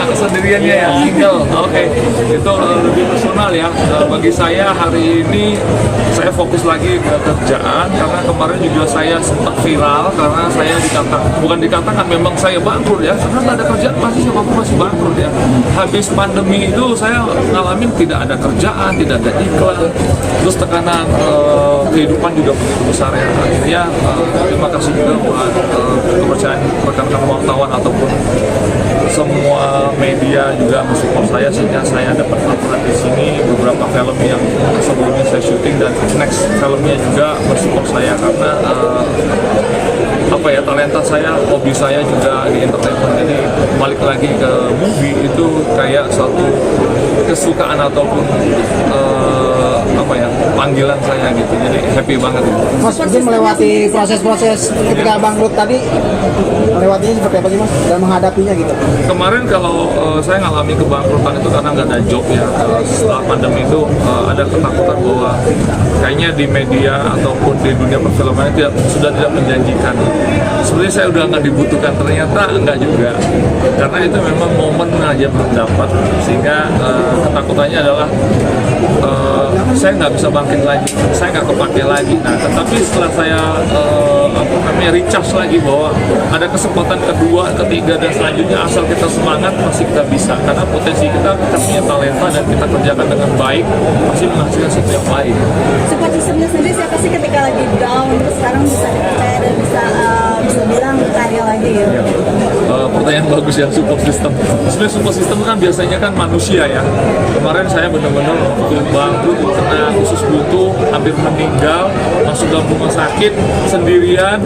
enggak sendiriannya ya, single. Oke. Itu lebih personal ya. Bagi saya hari ini saya fokus lagi ke kerjaan karena kemarin juga saya sempat viral karena saya bukan dikatakan memang saya bangkrut ya, karena nggak ada kerjaan pasti siapapun masih bangkrut ya. Habis pandemi itu saya ngalamin tidak ada kerjaan, tidak ada iklan, terus tekanan kehidupan juga begitu besar ya. Akhirnya terima kasih juga buat kepercayaan rekan-rekan wartawan ataupun semua media juga mensupport saya sehingga saya dapat laporan di sini beberapa film yang sebelumnya saya syuting dan next filmnya juga mensupport saya karena talenta saya, hobi saya juga di entertainment. Jadi balik lagi ke movie itu kayak satu kesukaan ataupun panggilan saya gitu. Jadi happy banget. Mas, mungkin melewati proses-proses ketika bangkrut tadi, melewatinya seperti apa sih Mas? Dan menghadapinya gitu. Kemarin kalau saya ngalami kebangkrutan itu karena nggak ada job ya. Setelah pandemi itu ada ketakutan bahwa kayaknya di media ataupun di dunia perfilman sudah tidak menjanjikan. Sebenarnya saya udah nggak dibutuhkan, ternyata enggak juga. Karena itu memang momen aja belum dapat, sehingga ketakutannya adalah saya nggak bisa bangkit lagi, saya nggak kepake lagi. Nah, tetapi setelah saya recharge lagi bahwa ada kesempatan kedua, ketiga dan selanjutnya asal kita semangat masih kita bisa. Karena potensi kita punya talenta dan kita kerjakan dengan baik pasti menghasilkan sesuatu yang baik. Support systemnya sendiri siapa sih ketika lagi down terus sekarang bisa dipercaya dan bisa bilang karya lagi ya? Pertanyaan bagus ya, support system. Sebenarnya support system kan biasanya kan manusia ya. Kemarin saya benar-benar waktu bangkrut kena usus buntu, hampir meninggal, masuk dalam rumah sakit sendirian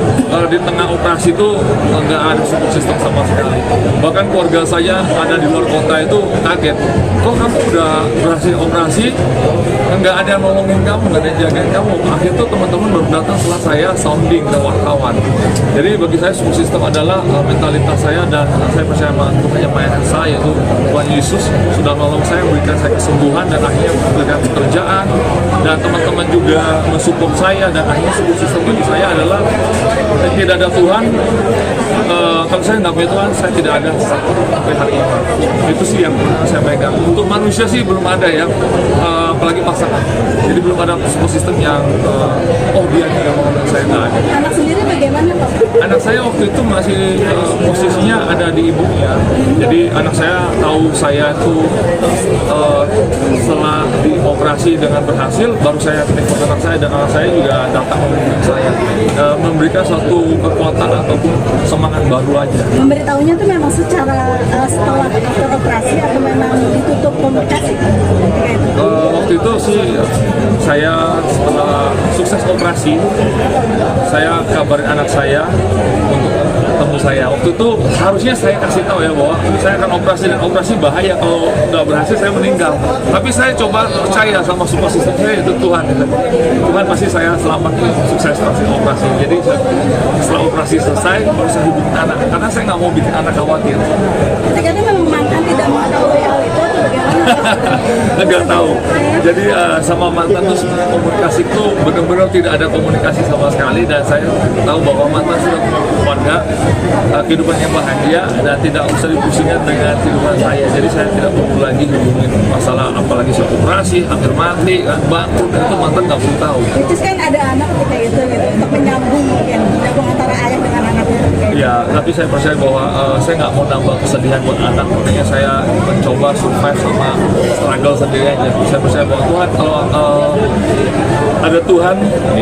di tengah operasi itu nggak ada support system sama sekali. Bahkan keluarga saya ada di luar kota itu kaget. Kok kamu udah berhasil operasi, nggak ada yang nolongin kamu, nggak ada yang jagain kamu. Akhirnya tuh teman-teman baru datang setelah saya sounding ke wartawan. Jadi bagi saya support system adalah mentalitas saya dan saya percaya sama Tuhan Yang Maha Esa, yaitu Tuhan Yesus sudah nolong saya, memberikan saya kesembuhan dan akhirnya memberikan pekerjaan, dan teman-teman juga mensupport saya, dan akhirnya support system bagi saya adalah tidak ada Tuhan. Kalau saya nggak punya Tuhan, saya tidak ada sampai hari ini. Itu sih yang saya pegang. Untuk manusia sih belum ada ya, apalagi pasangan. Jadi belum ada support system yang dia tidak mau dan saya nggak ada. Anak sendiri bagaimana Pak? Anak saya waktu itu masih posisinya ada di ibunya. Jadi anak saya tahu saya tuh setelah dioperasi dengan berhasil, baru saya telepon anak saya, dan anak saya juga datang memberikan saya memberikan suatu kekuatan ataupun semangat baru aja. Memberitahunya tuh memang secara setelah after operasi atau memang ditutup komunikasi? Waktu itu sih saya setelah sukses operasi, saya kabarin anak saya untuk ketemu saya. Waktu itu harusnya saya kasih tahu ya bahwa saya akan operasi, dan operasi bahaya, kalau nggak berhasil saya meninggal. Tapi saya coba percaya sama support system saya, itu Tuhan. Tuhan pasti saya selamat sukses operasi. Jadi setelah operasi selesai baru saya hubungi anak, karena saya nggak mau bikin anak khawatir. Ketika itu memang mantan tidak mengetahui hal itu atau bagaimana? Nggak tahu. Jadi sama mantan tuh komunikasi itu benar-benar tidak ada komunikasi sama sekali, dan saya tahu bahwa mantan sudah punya keluarga, kehidupannya bahagia dan tidak usah dipusingkan dengan kehidupan saya. Jadi saya tidak perlu lagi hubungin masalah apalagi saya operasi, hampir mati, kan bangkrut, itu mantan nggak perlu tahu. Itu kan ada anak ketika itu gitu untuk menyambung mungkin menyambung antara ayah dengan anaknya. Ya, tapi saya percaya bahwa saya nggak mau nambah kesedihan buat anak, makanya saya mencoba survive sama struggle sendiri aja. Saya percaya bahwa Tuhan, kalau ada Tuhan,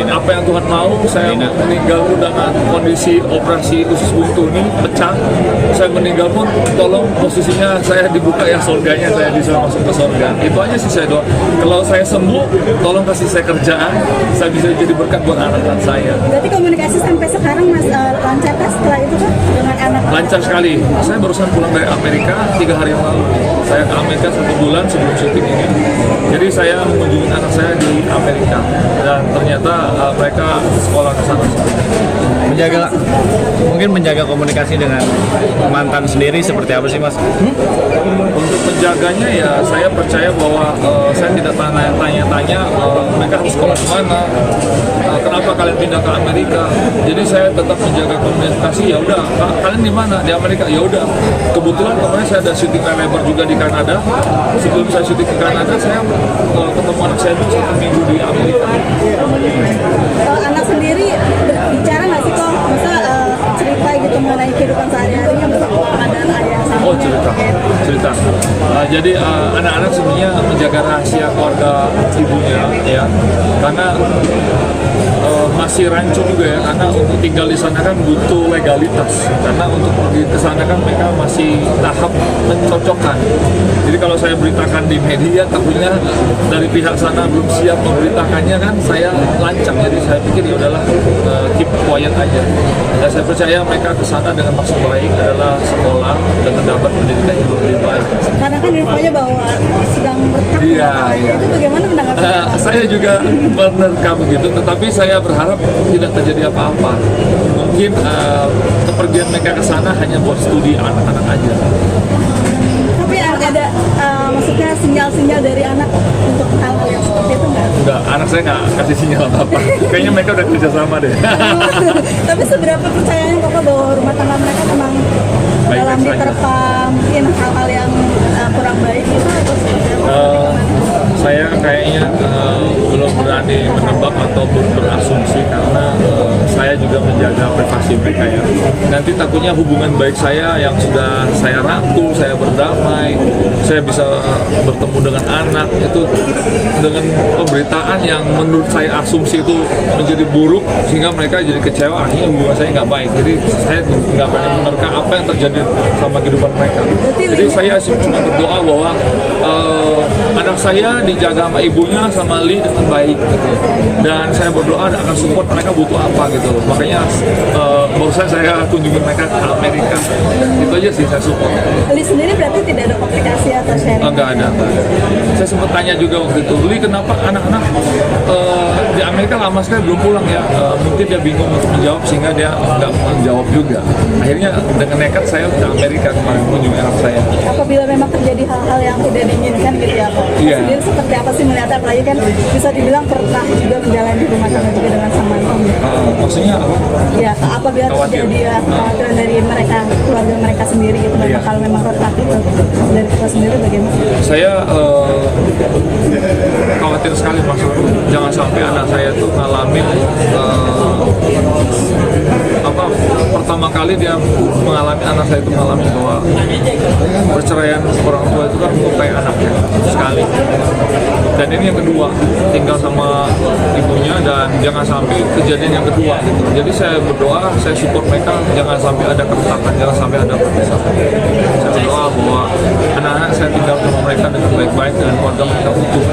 apa yang Tuhan mau, saya meninggal pun dengan kondisi operasi usus buntu ini pecah, saya meninggal pun tolong posisinya saya dibuka ya surganya, saya bisa masuk ke surga. Itu aja sih saya doa. Kalau saya sembuh, tolong kasih saya kerjaan, saya bisa jadi berkat buat anak-anak saya. Berarti komunikasi sampai sekarang Mas lancar kan setelah itu kan dengan anak? Lancar sekali. Saya barusan pulang dari Amerika 3 hari yang lalu. Saya ke Amerika 1 bulan sebelum syuting ini. Jadi saya mengunjungi anak saya di Amerika, dan ternyata mereka sekolah ke sana. mungkin menjaga komunikasi dengan mantan sendiri seperti apa sih, Mas? Untuk menjaganya ya saya percaya bahwa saya tidak tanya-tanya mereka harus sekolah di mana, kenapa kalian pindah ke Amerika. Jadi saya tetap menjaga komunikasi. Ya udah, kalian di mana? Di Amerika. Ya udah. Kebetulan kemarin saya ada syuting lebar juga di Kanada. Sebelum saya syuting ke Kanada, saya ketemu anak saya dulu 1 minggu di Amerika. Kalau anak sendiri berbicara nggak sih kok? Masa cerita gitu mengenai kehidupan sehari-harinya bersama keadaan ayah sama Oh cerita. Jadi anak-anak sebenarnya menjaga rahasia keluarga ibunya ya, karena masih rancu juga ya, karena untuk tinggal di sana kan butuh legalitas, karena untuk pergi ke sana kan mereka masih tahap mencocokkan. Jadi kalau saya beritakan di media takutnya dari pihak sana belum siap memberitakannya kan saya lancang, jadi saya pikir ya udahlah keep quiet aja. Dan saya percaya mereka ke sana dengan maksud baik adalah sekolah dan mendapat pendidikan yang lebih baik. Karena kan infonya bahwa sedang retak. Iya. Itu bagaimana menanggapi? Saya juga menerka begitu, tetapi saya berharap tidak terjadi apa-apa. Mungkin kepergian mereka ke sana hanya buat studi anak-anak aja. Tapi ada maksudnya sinyal-sinyal dari anak untuk hal-hal yang seperti itu nggak? Enggak, anak saya nggak kasih sinyal apa-apa. Kayaknya mereka udah kerjasama deh. Tapi seberapa percayanya Kakak bahwa rumah tangga mereka memang Baik-baik dalam saja. diterpa mungkin hal-hal yang kurang baik gitu atau seperti apa? Saya kayaknya belum berani menebak atau berasumsi karena saya juga menjaga privasi mereka ya. Nanti takutnya hubungan baik saya yang sudah saya rangkul, saya berdamai, saya bisa bertemu dengan anak itu dengan pemberitaan yang menurut saya asumsi itu menjadi buruk sehingga mereka jadi kecewa, akhirnya hubungan saya nggak baik. Jadi saya nggak banyak menerka apa yang terjadi sama kehidupan mereka. Jadi saya cuma berdoa bahwa anak saya dijaga sama ibunya sama Lee dengan baik gitu. Dan saya berdoa akan support mereka butuh apa gitu loh. Makanya barusan saya kunjungi mereka ke Amerika. Itu aja sih saya support. Lee sendiri berarti tidak ada komplikasi atau sharing? Enggak ada. Saya sempat tanya juga waktu itu, Lee kenapa anak-anak di Amerika lama sekali belum pulang ya? Mungkin dia bingung untuk menjawab sehingga dia nggak menjawab juga. Akhirnya dengan nekat saya ke Amerika kemarin kunjungi anak saya. Apabila memang terjadi hal-hal yang tidak diinginkan gitu ya Pak? Iya. Sendiri seperti apa sih melihatnya? Apalagi kan bisa dibilang pernah juga menjalani rumah tangga juga dengan sang mantan. Maksudnya apa? Ya, apabila Khawatir. terjadi kekhawatiran dari mereka, keluarga mereka sendiri gitu, Iya. kalau memang retak itu dari kita sendiri bagaimana? Saya khawatir sekali maksud jangan sampai anak saya tuh ngalamin pertama kali dia mengalami, anak saya itu mengalami bahwa perceraian orang tua itu kan melukai anaknya sekali, dan ini yang kedua tinggal sama ibunya dan jangan sampai kejadian yang kedua gitu. Jadi saya berdoa, saya support mereka jangan sampai ada keretakan, jangan sampai ada perpisahan. Saya berdoa bahwa anak-anak saya tinggal sama mereka dengan baik-baik dan keluarga mereka utuh.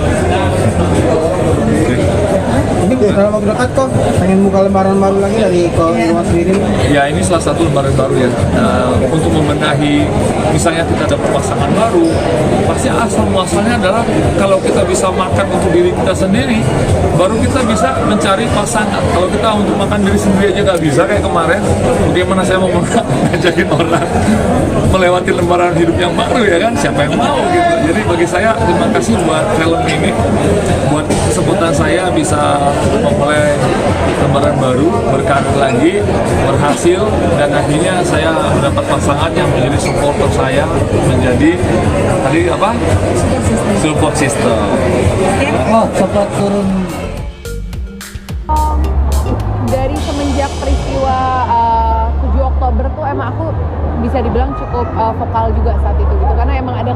Oke. Ini dalam waktu dekat kok pengen buka lembaran baru lagi dari kok Iwan sendiri. Ya ini salah satu lembaran baru ya, untuk membenahi misalnya kita ada pemasangan baru, pasti asal muasalnya adalah kalau kita bisa makan untuk diri kita sendiri, baru kita bisa mencari pasangan. Kalau kita untuk makan diri sendiri aja nggak bisa kayak kemarin, bagaimana saya mau ngajakin orang melewati lembaran hidup yang baru ya kan, siapa yang mau gitu. Jadi bagi saya terima kasih buat film ini, buat kesempatan saya bisa memulai lembaran baru, berkarir lagi, berhasil, dan akhirnya saya mendapat pasangan yang menjadi supporter saya, menjadi tadi apa? Support system. Oh, sempat turun. Dari semenjak peristiwa 7 Oktober tuh emang aku bisa dibilang cukup vokal juga saat itu gitu, karena emang ada